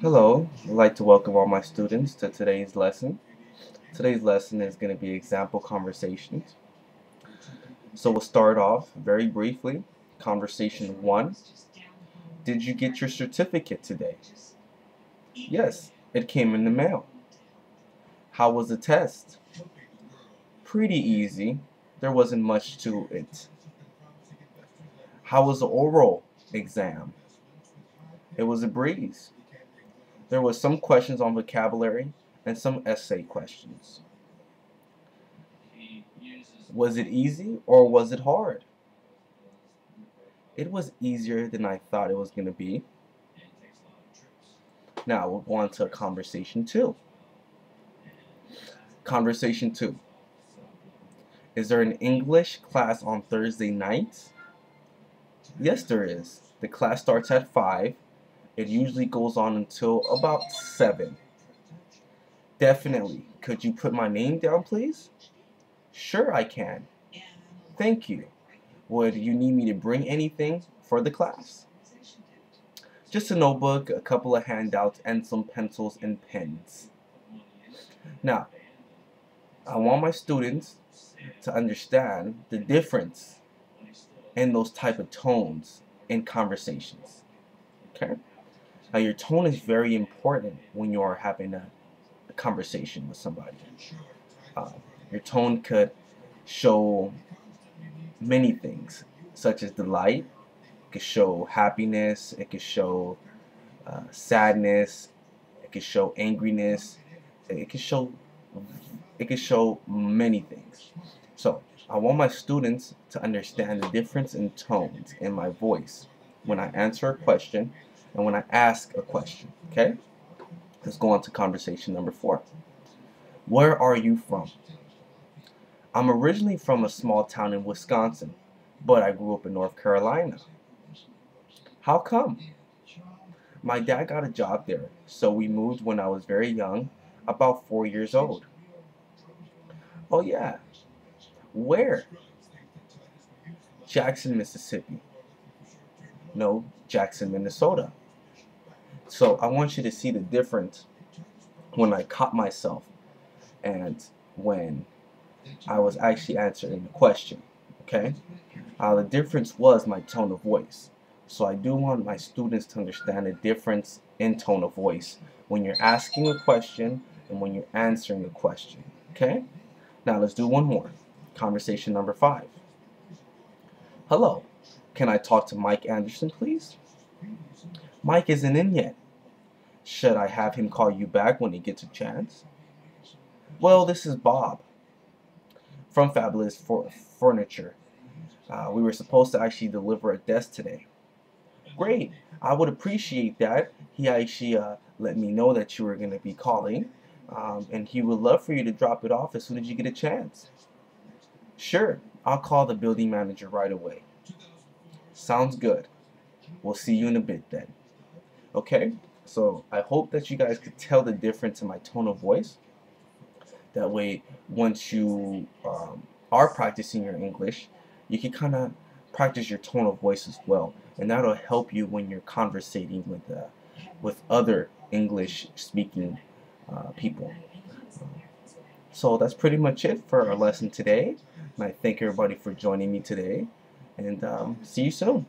Hello, I'd like to welcome all my students to today's lesson. Today's lesson is going to be example conversations. So we'll start off very briefly. Conversation 1. Did you get your certificate today? Yes, it came in the mail. How was the test? Pretty easy. There wasn't much to it. How was the oral exam? It was a breeze. There was some questions on vocabulary and some essay questions. Was it easy or was it hard? It was easier than I thought it was going to be. Now we'll go on to conversation 2. Conversation 2. Is there an English class on Thursday nights? Yes, there is. The class starts at 5. It usually goes on until about 7. Definitely. Could you put my name down, please? Sure, I can. Thank you. Would you need me to bring anything for the class? Just a notebook, a couple of handouts, and some pencils and pens. Now, I want my students to understand the difference in those type of tones in conversations. Okay? Now, your tone is very important when you are having a conversation with somebody. Your tone could show many things, such as delight. It could show happiness. It could show sadness. It could show angriness. It could show many things. So I want my students to understand the difference in tones in my voice when I answer a question and when I ask a question. Okay? Let's go on to conversation number 4. Where are you from? I'm originally from a small town in Wisconsin, but I grew up in North Carolina. How come? My dad got a job there, so we moved when I was very young, about 4 years old. Oh yeah. Where? Jackson, Mississippi. No, Jackson, Minnesota. So I want you to see the difference when I caught myself and when I was actually answering the question. Okay? The difference was my tone of voice. So I do want my students to understand the difference in tone of voice when you're asking a question and when you're answering a question. Okay? Now let's do one more. Conversation number 5. Hello. Can I talk to Mike Anderson, please? Mike isn't in yet. Should I have him call you back when he gets a chance? Well, this is Bob from Fabulous Furniture. We were supposed to actually deliver a desk today. Great. I would appreciate that. He actually let me know that you were going to be calling, and he would love for you to drop it off as soon as you get a chance. Sure. I'll call the building manager right away. Sounds good. We'll see you in a bit then. Okay? So I hope that you guys could tell the difference in my tone of voice. That way, once you are practicing your English, you can kind of practice your tone of voice as well, and that'll help you when you're conversating with other English-speaking people. So that's pretty much it for our lesson today. And I thank everybody for joining me today, and see you soon.